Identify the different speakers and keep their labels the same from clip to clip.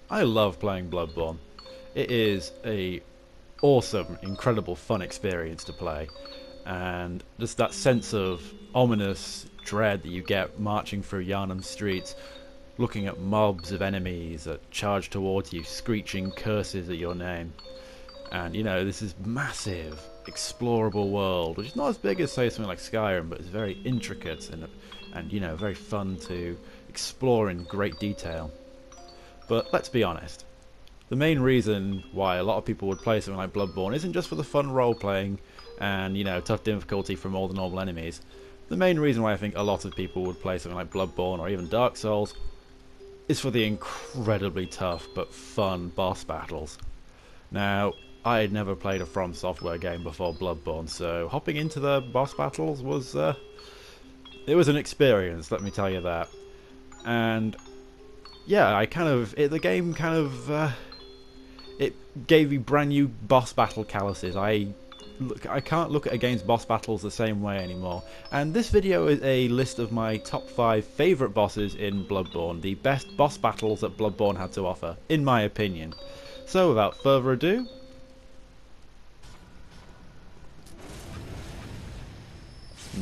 Speaker 1: I love playing Bloodborne. It is a awesome, incredible, fun experience to play, and just that sense of ominous dread that you get marching through Yharnam streets, looking at mobs of enemies that charge towards you, screeching curses at your name. And you know, this is massive, explorable world, which is not as big as say something like Skyrim, but it's very intricate and you know, very fun to explore in great detail. But let's be honest, the main reason why a lot of people would play something like Bloodborne isn't just for the fun role-playing and, you know, tough difficulty from all the normal enemies. The main reason why I think a lot of people would play something like Bloodborne or even Dark Souls is for the incredibly tough but fun boss battles. Now, I had never played a From Software game before Bloodborne, so hopping into the boss battles was, it was an experience, let me tell you that. And yeah, the game kind of, it gave me brand new boss battle calluses. I can't look at a game's boss battles the same way anymore. And this video is a list of my top 5 favourite bosses in Bloodborne, the best boss battles that Bloodborne had to offer, in my opinion. So without further ado,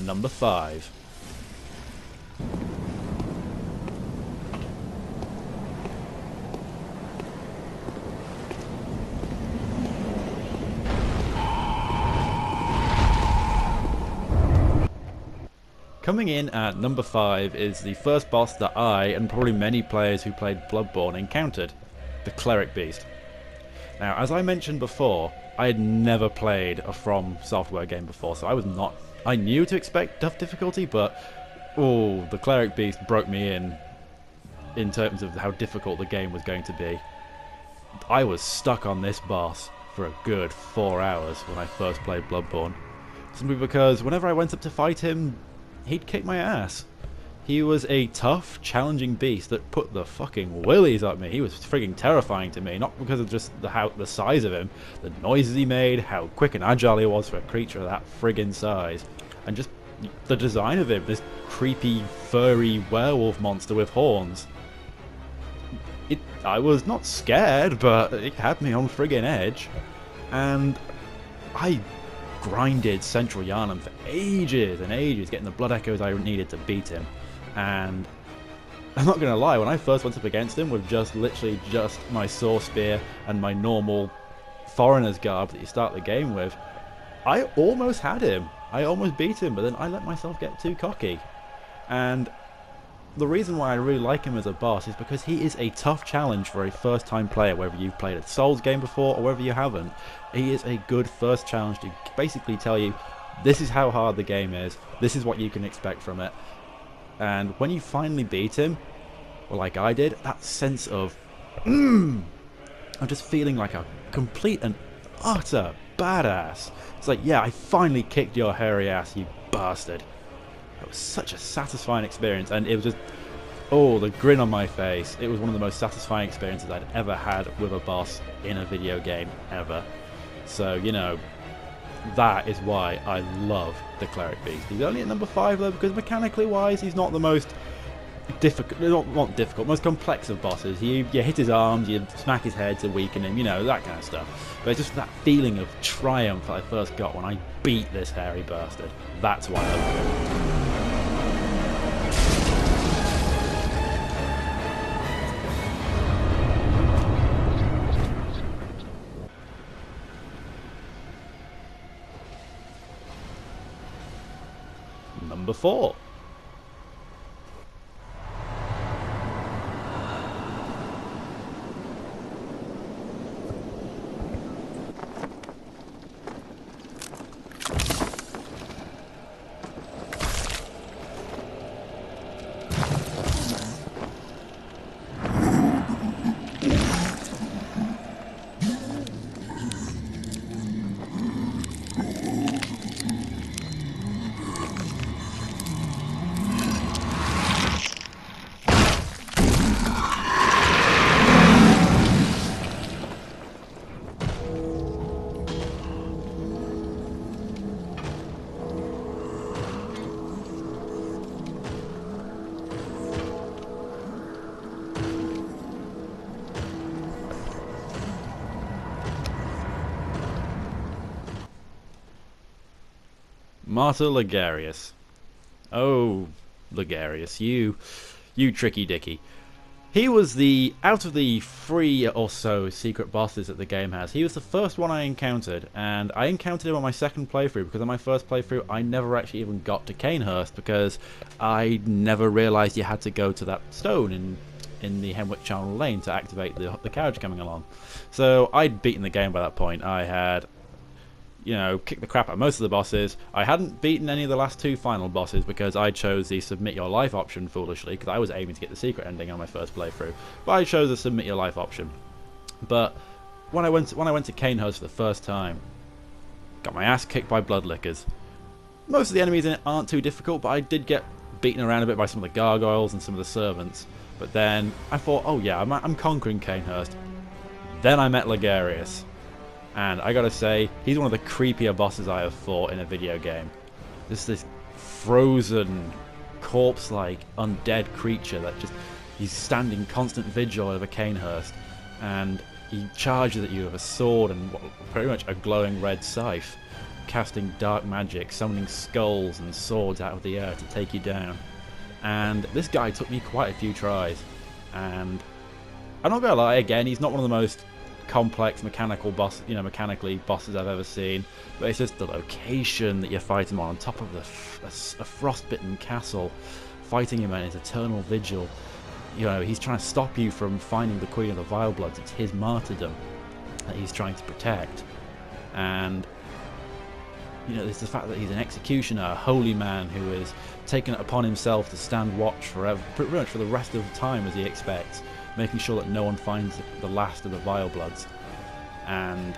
Speaker 1: number 5. Coming in at number 5 is the first boss that I, and probably many players who played Bloodborne, encountered, the Cleric Beast. Now, as I mentioned before, I had never played a From Software game before, so I knew to expect tough difficulty, but, oh, the Cleric Beast broke me in terms of how difficult the game was going to be. I was stuck on this boss for a good 4 hours when I first played Bloodborne. Simply because whenever I went up to fight him, he'd kick my ass. He was a tough, challenging beast that put the fucking willies up me. He was frigging terrifying to me, not because of just the size of him, the noises he made, how quick and agile he was for a creature of that friggin' size, and just the design of him, this creepy, furry werewolf monster with horns. I was not scared, but it had me on friggin' edge, and I grinded Central Yharnam for ages and ages, getting the blood echoes I needed to beat him. And I'm not gonna lie, when I first went up against him with literally just my saw spear and my normal foreigner's garb that you start the game with, I almost had him. I almost beat him, but then I let myself get too cocky. And the reason why I really like him as a boss is because he is a tough challenge for a first time player, whether you've played a Souls game before or whether you haven't. He is a good first challenge to basically tell you, this is how hard the game is, this is what you can expect from it. And when you finally beat him, well, like I did, that sense of I'm just feeling like a complete and utter badass. It's like, yeah, I finally kicked your hairy ass, you bastard. It was such a satisfying experience, and it was just, oh, the grin on my face. It was one of the most satisfying experiences I'd ever had with a boss in a video game, ever. So, you know, that is why I love the Cleric Beast. He's only at number 5 though, because mechanically wise, he's not the most difficult, not difficult, most complex of bosses. You hit his arms, you smack his head to weaken him, you know, that kind of stuff. But it's just that feeling of triumph that I first got when I beat this hairy bastard. That's why I love him. Number 4. Martyr Ligarius. Oh, Ligarius, you tricky dicky. He was out of the 3 or so secret bosses that the game has, he was the first one I encountered, and I encountered him on my second playthrough, because on my first playthrough I never actually even got to Canehurst, because I never realised you had to go to that stone in the Hemwick Channel Lane to activate the carriage coming along. So I'd beaten the game by that point. I had, kicked the crap out of most of the bosses. I hadn't beaten any of the last 2 final bosses because I chose the submit your life option foolishly, because I was aiming to get the secret ending on my first playthrough. But I chose the submit your life option. But when I went to Canehurst for the first time, got my ass kicked by bloodlickers. Most of the enemies in it aren't too difficult, but I did get beaten around a bit by some of the gargoyles and some of the servants. But then I thought, oh yeah, I'm conquering Canehurst. Then I met Ligarius. And I gotta say, he's one of the creepier bosses I have fought in a video game. This frozen, corpse-like, undead creature that he's standing constant vigil over Canehurst, and he charges at you with a sword and pretty much a glowing red scythe, casting dark magic, summoning skulls and swords out of the air to take you down. And this guy took me quite a few tries, and I'm not gonna lie, again, he's not one of the most complex mechanically bosses I've ever seen, but it's just the location that you fight him on top of a frostbitten castle, fighting him at his eternal vigil. He's trying to stop you from finding the Queen of the Vile Bloods. It's his martyrdom that he's trying to protect. And there's the fact that he's an executioner, a holy man who has taken it upon himself to stand watch forever, pretty much for the rest of the time as he expects, making sure that no one finds the last of the Vile Bloods. And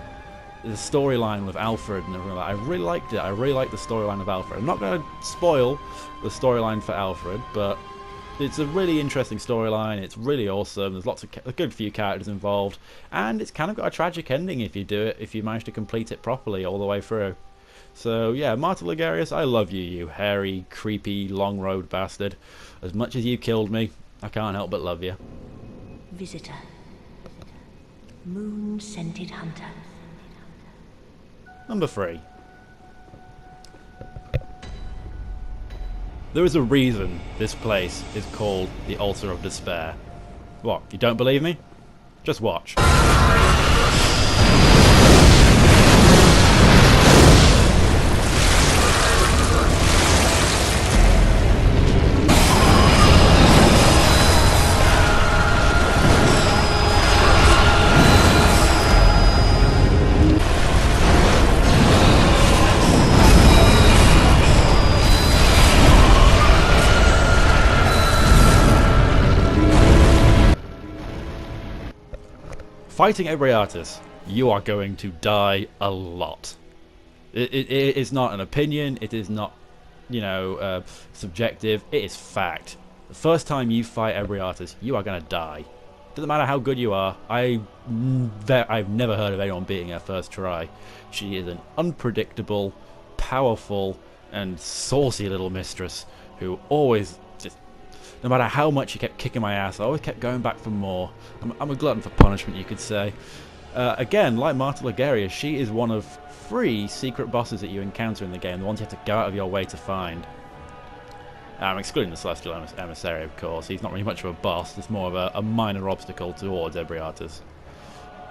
Speaker 1: the storyline with Alfred and everything like that, I really liked it. I really liked the storyline of Alfred. I'm not going to spoil the storyline for Alfred, but it's a really interesting storyline. It's really awesome. There's a good few characters involved, and it's kind of got a tragic ending if you manage to complete it properly all the way through. So yeah, Martyr Ligarius, I love you, you hairy, creepy, long road bastard. As much as you killed me, I can't help but love you.
Speaker 2: Visitor. Moon-scented hunter.
Speaker 1: Number 3. There is a reason this place is called the Altar of Despair. What, you don't believe me? Just watch. Fighting Ebriatus, you are going to die a lot. It is not an opinion, it is not, subjective, it is fact. The first time you fight Ebriatus, you are going to die. Doesn't matter how good you are, I've never heard of anyone beating her first try. She is an unpredictable, powerful, and saucy little mistress who always no matter how much she kept kicking my ass, I always kept going back for more. I'm a glutton for punishment, you could say. Again, like Martyr Ligarius, she is one of 3 secret bosses that you encounter in the game, the ones you have to go out of your way to find. I'm excluding the Celestial Emissary, of course. He's not really much of a boss, it's more of a minor obstacle towards Ebriatus.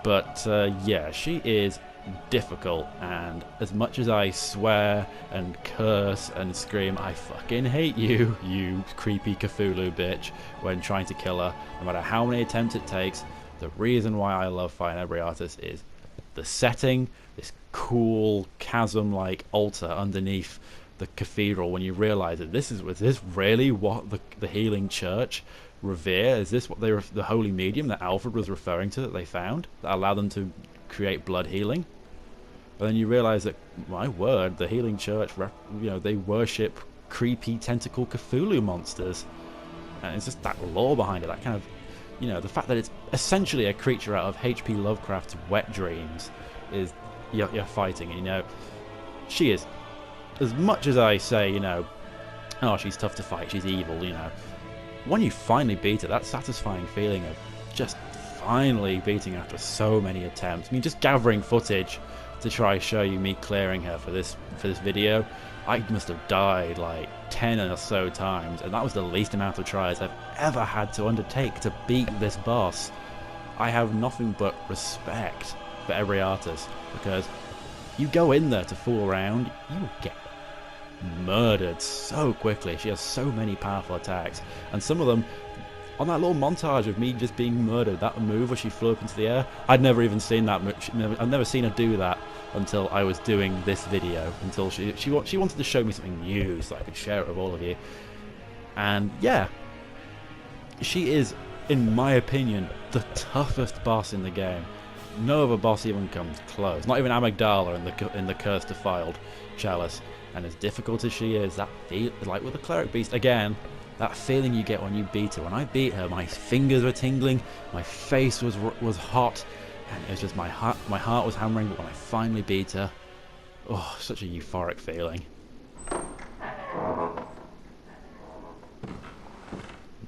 Speaker 1: But yeah, she is difficult, and as much as I swear and curse and scream, I fucking hate you, you creepy Cthulhu bitch, when trying to kill her, no matter how many attempts it takes, the reason why I love fighting Ebriatus is the setting, this cool chasm-like altar underneath the cathedral, when you realise that was this really what the healing church revere? Is this what the holy medium that Alfred was referring to that they found, that allowed them to create blood healing? And then you realise that, my word, the healing church, they worship creepy tentacle Cthulhu monsters. And it's just that lore behind it, that kind of, the fact that it's essentially a creature out of H.P. Lovecraft's wet dreams is you're fighting. She is, as much as I say, oh, she's tough to fight, she's evil, when you finally beat her, that satisfying feeling of just finally beating after so many attempts. I mean, just gathering footage to try show you me clearing her for this video. I must have died like 10 or so times, and that was the least amount of tries I've ever had to undertake to beat this boss. I have nothing but respect for every artist, because you go in there to fool around, you will get murdered so quickly. She has so many powerful attacks, and some of them, on that little montage of me just being murdered, that move where she flew up into the air, I'd never even seen that. I'd never seen her do that until I was doing this video, until she wanted to show me something new so I could share it with all of you. And yeah, she is, in my opinion, the toughest boss in the game. No other boss even comes close. Not even Amygdala in the Cursed Defiled Chalice. And as difficult as she is, that feel, like with the Cleric Beast again, that feeling you get when you beat her. When I beat her, my fingers were tingling, my face was hot, and it was just my heart was hammering. But when I finally beat her, oh, such a euphoric feeling.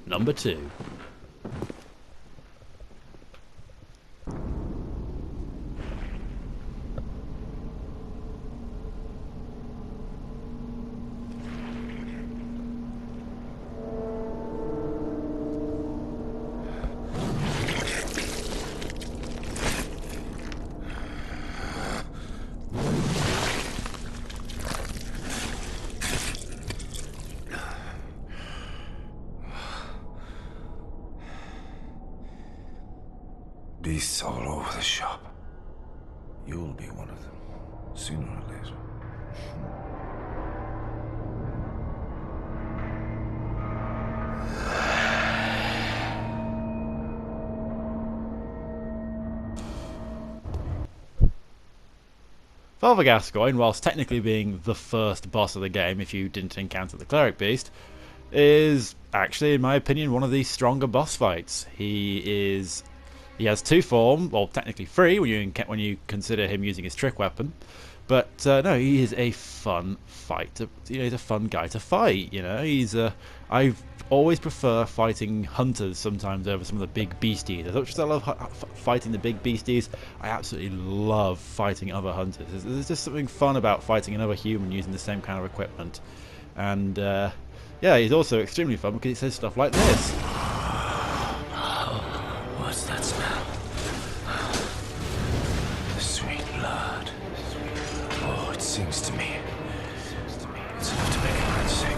Speaker 1: Number 2.
Speaker 3: Beasts all over the shop. You'll be one of them, sooner or later.
Speaker 1: Father Gascoigne, whilst technically being the first boss of the game if you didn't encounter the Cleric Beast, is actually, in my opinion, one of the stronger boss fights. He has 2 forms, well, technically 3 when you consider him using his trick weapon. But no, he is a fun fight. He's a fun guy to fight. You know, I always prefer fighting hunters sometimes over some of the big beasties. As much as I love fighting the big beasties, I absolutely love fighting other hunters. There's just something fun about fighting another human using the same kind of equipment. And yeah, he's also extremely fun because he says stuff like this.
Speaker 3: What's that smell? The sweet blood. Oh, it sings to me. It's enough to make a man sick.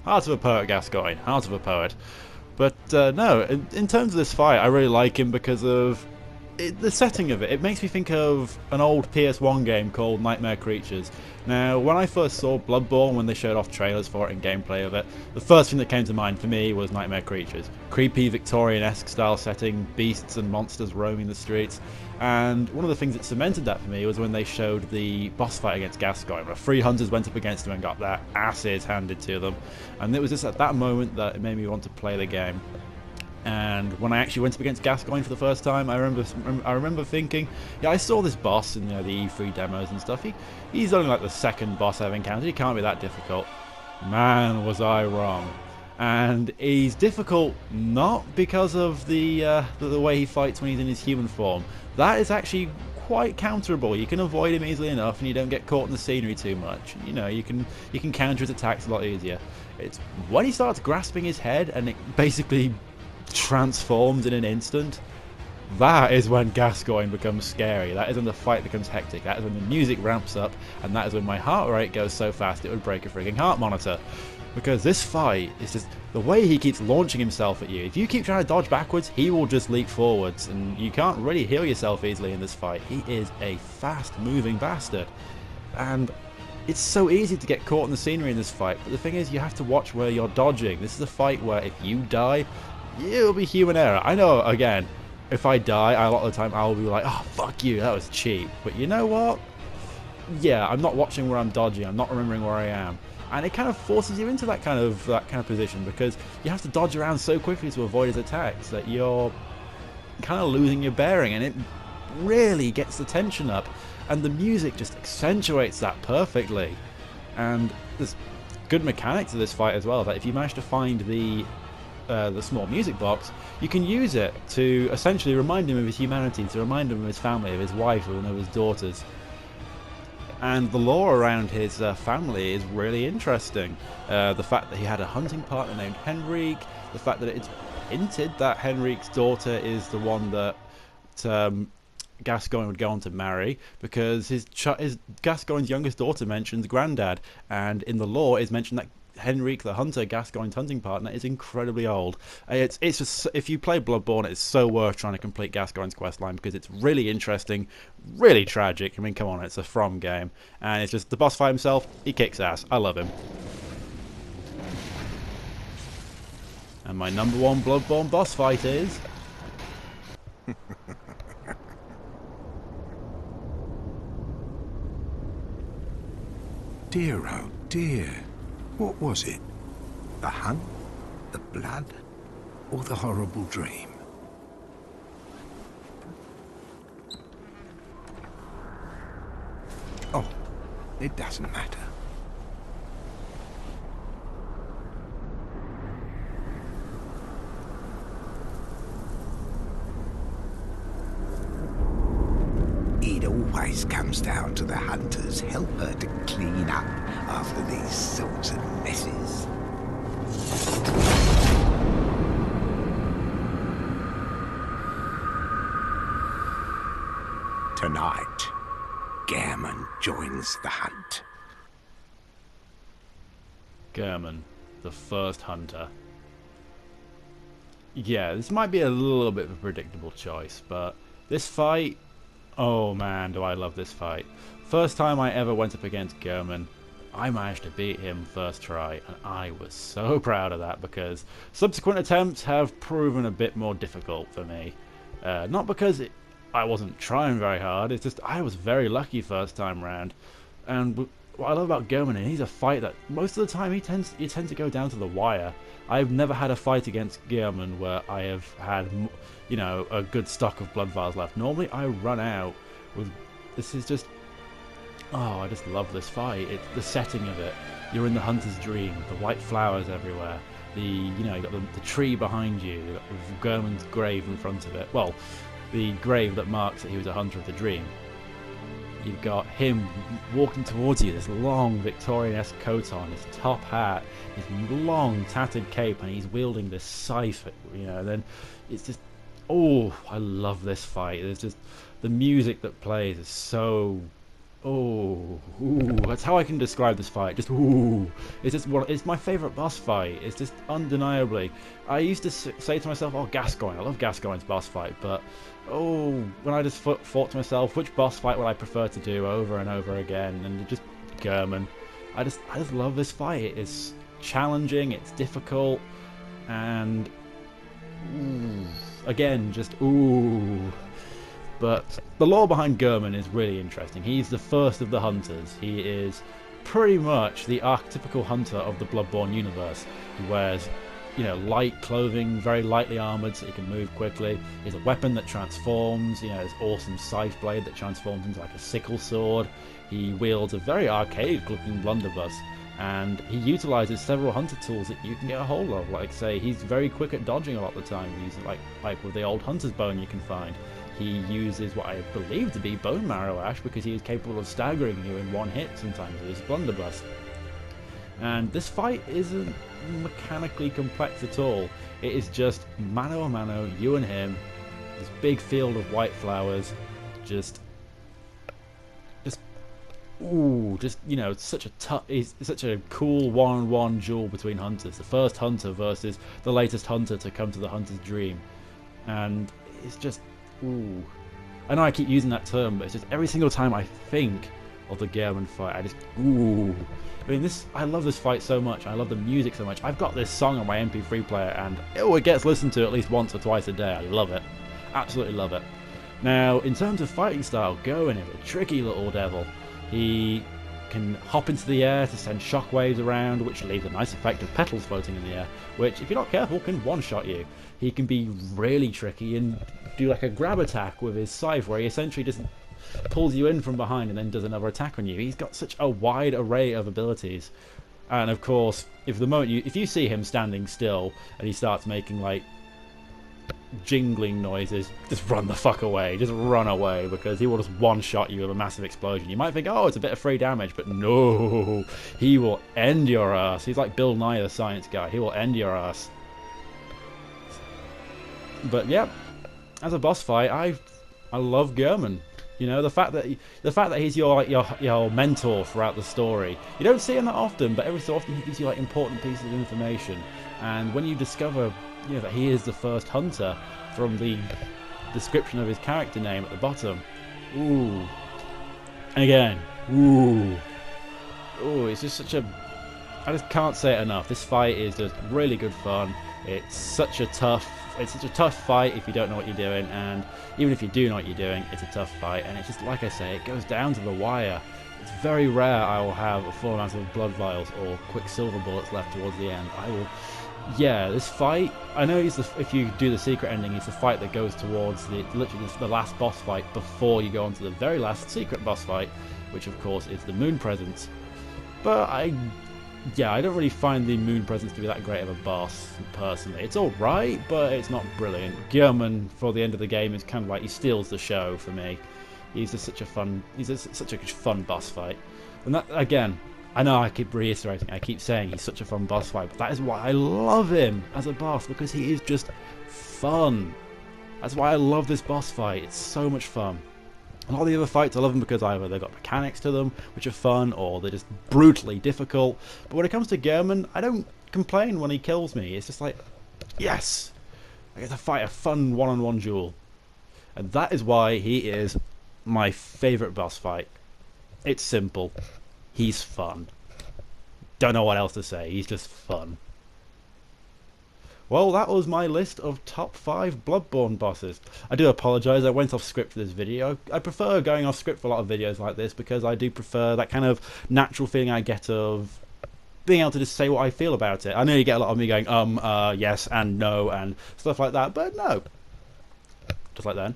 Speaker 1: Heart of a poet, Gascoigne. Heart of a poet. But no, in terms of this fight, I really like him because of the setting of it. It makes me think of an old PS1 game called Nightmare Creatures. Now, when I first saw Bloodborne, when they showed off trailers for it and gameplay of it, the first thing that came to mind for me was Nightmare Creatures. Creepy Victorian-esque style setting, beasts and monsters roaming the streets. And one of the things that cemented that for me was when they showed the boss fight against Gascoigne, where 3 hunters went up against him and got their asses handed to them. And it was just at that moment that it made me want to play the game. And when I actually went up against Gascoigne for the first time, I remember thinking, yeah, I saw this boss in the E3 demos and stuff. He's only like the 2nd boss I've encountered. He can't be that difficult. Man, was I wrong. And he's difficult not because of the way he fights when he's in his human form. That is actually quite counterable. You can avoid him easily enough, and you don't get caught in the scenery too much. You know, you can counter his attacks a lot easier. It's when he starts grasping his head and it basically transforms in an instant, that is when Gascoigne becomes scary. That is when the fight becomes hectic. That is when the music ramps up, and that is when my heart rate goes so fast it would break a freaking heart monitor. Because this fight is just the way he keeps launching himself at you. If you keep trying to dodge backwards, he will just leap forwards, and you can't really heal yourself easily in this fight. He is a fast moving bastard, and it's so easy to get caught in the scenery in this fight. But the thing is, you have to watch where you're dodging. This is a fight where if you die, it'll be human error. I know, again, if I die, a lot of the time I'll be like, oh, fuck you, that was cheap. But you know what? Yeah, I'm not watching where I'm dodging. I'm not remembering where I am. And it kind of forces you into that kind of position, because you have to dodge around so quickly to avoid his attacks that you're kind of losing your bearing, and it really gets the tension up. And the music just accentuates that perfectly. And there's good mechanics to this fight as well, that if you manage to find the the small music box, you can use it to essentially remind him of his humanity, to remind him of his family, of his wife, and of his daughters. And the lore around his family is really interesting. The fact that he had a hunting partner named Henrique, the fact that it's hinted that Henrique's daughter is the one that Gascoigne would go on to marry, because his Gascoigne's youngest daughter mentions granddad, and in the lore is mentioned that Henrique the hunter, Gascoigne's hunting partner, is incredibly old. It's just, if you play Bloodborne, it's so worth trying to complete Gascoigne's questline, because it's really interesting, really tragic. I mean, come on, it's a From game, and it's just the boss fight himself. He kicks ass. I love him. And my number one Bloodborne boss fight is
Speaker 3: Dear, oh dear. What was it? The hunt? The blood? Or the horrible dream? Oh, it doesn't matter. It always comes down to the hunters help her to clean up after these sorts of messes. Tonight, Gehrman joins the hunt.
Speaker 1: Gehrman, the first hunter. Yeah, this might be a little bit of a predictable choice, but this fight, oh man, do I love this fight. First time I ever went up against Gehrman, I managed to beat him first try, and I was so proud of that, because subsequent attempts have proven a bit more difficult for me. Not because I wasn't trying very hard, it's just I was very lucky first time round. And what I love about Gehrman is he's a fight that most of the time he tends to go down to the wire. I've never had a fight against Gehrman where I have had, you know, a good stock of blood vials left. Normally I run out with. This is just, oh, I just love this fight. It's the setting of it. You're in the hunter's dream. The white flowers everywhere. You know, you got the tree behind you. You got Gehrman's grave in front of it. Well, the grave that marks that he was a hunter of the dream. You've got him walking towards you, this long Victorian-esque coat on, his top hat, his long tattered cape, and he's wielding this scythe, you know. And then it's just, oh, I love this fight. There's just, the music that plays is so, oh, ooh, that's how I can describe this fight. Just, ooh, it's just, it's my favourite boss fight. It's just undeniably. I used to say to myself, oh, Gascoigne, I love Gascoigne's boss fight, but oh, when I just thought to myself, which boss fight would I prefer to do over and over again? And just Gehrman. I just love this fight. It's challenging, it's difficult, and ooh, again, just ooh. But the lore behind Gehrman is really interesting. He's the first of the hunters. He is pretty much the archetypical hunter of the Bloodborne universe. He wears, you know, light clothing, very lightly armoured so he can move quickly. He's a weapon that transforms, you know, his awesome scythe blade that transforms into like a sickle sword. He wields a very archaic looking blunderbuss, and he utilises several hunter tools that you can get a hold of. Like, say, he's very quick at dodging a lot of the time, using like with the old hunter's bone you can find. He uses what I believe to be bone marrow ash, because he is capable of staggering you in one hit sometimes with his blunderbuss. And this fight isn't mechanically complex at all. It is just mano a mano, you and him, this big field of white flowers, just ooh, just, you know, it's such a cool one-on-one duel between hunters. The first hunter versus the latest hunter to come to the hunter's dream, and it's just ooh. I know I keep using that term, but it's just every single time I think of the Gehrman fight, I just ooh. I mean, I love this fight so much. I love the music so much. I've got this song on my MP3 player, and it gets listened to at least once or twice a day. I love it. Absolutely love it. Now, in terms of fighting style, Gehrman is a tricky little devil. He can hop into the air to send shockwaves around, which leaves a nice effect of petals floating in the air, which, if you're not careful, can one-shot you. He can be really tricky and do like a grab attack with his scythe, where he essentially just pulls you in from behind and then does another attack on you. He's got such a wide array of abilities, And of course, if you see him standing still and he starts making like jingling noises, just run the fuck away. Just run away, because he will just one-shot you with a massive explosion. You might think, oh, it's a bit of free damage, but no, he will end your ass. He's like Bill Nye the Science Guy. He will end your ass. But yeah, as a boss fight, I love Gehrman. You know, the fact that he's your mentor throughout the story. You don't see him that often, but every so often he gives you like important pieces of information. And when you discover, you know, that he is the first hunter from the description of his character name at the bottom, ooh, and again, ooh, it's just such a, I just can't say it enough. This fight is just really good fun. It's such a tough fight if you don't know what you're doing, and even if you do know what you're doing, it's a tough fight. And it's just, like I say, it goes down to the wire. It's very rare I will have a full amount of blood vials or quicksilver bullets left towards the end. Yeah, this fight, I know if you do the secret ending, it's the fight that goes towards literally the last boss fight before you go on to the very last secret boss fight, which of course is the Moon Presence. But I don't really find the Moon Presence to be that great of a boss, personally. It's alright, but it's not brilliant. Gehrman, for the end of the game, is kind of like, he steals the show for me. He's just such a fun boss fight. And that, again, I know I keep reiterating, I keep saying he's such a fun boss fight, but that is why I love him as a boss, because he is just fun. That's why I love this boss fight. It's so much fun. A lot of the other fights, I love them because either they've got mechanics to them, which are fun, or they're just brutally difficult. But when it comes to Gehrman, I don't complain when he kills me. It's just like, yes! I get to fight a fun one-on-one duel. And that is why he is my favourite boss fight. It's simple. He's fun. Don't know what else to say. He's just fun. Well, that was my list of top 5 Bloodborne bosses. I do apologise, I went off script for this video. I prefer going off script for a lot of videos like this, because I do prefer that kind of natural feeling I get of being able to just say what I feel about it. I know you get a lot of me going, yes and no and stuff like that, but no. Just like that.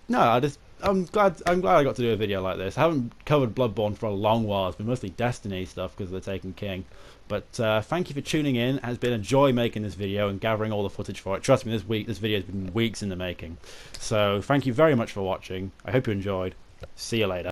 Speaker 1: No, I'm glad I got to do a video like this. I haven't covered Bloodborne for a long while. It's been mostly Destiny stuff because of the Taken King. But thank you for tuning in. It has been a joy making this video and gathering all the footage for it. Trust me, this video has been weeks in the making. So thank you very much for watching. I hope you enjoyed. See you later.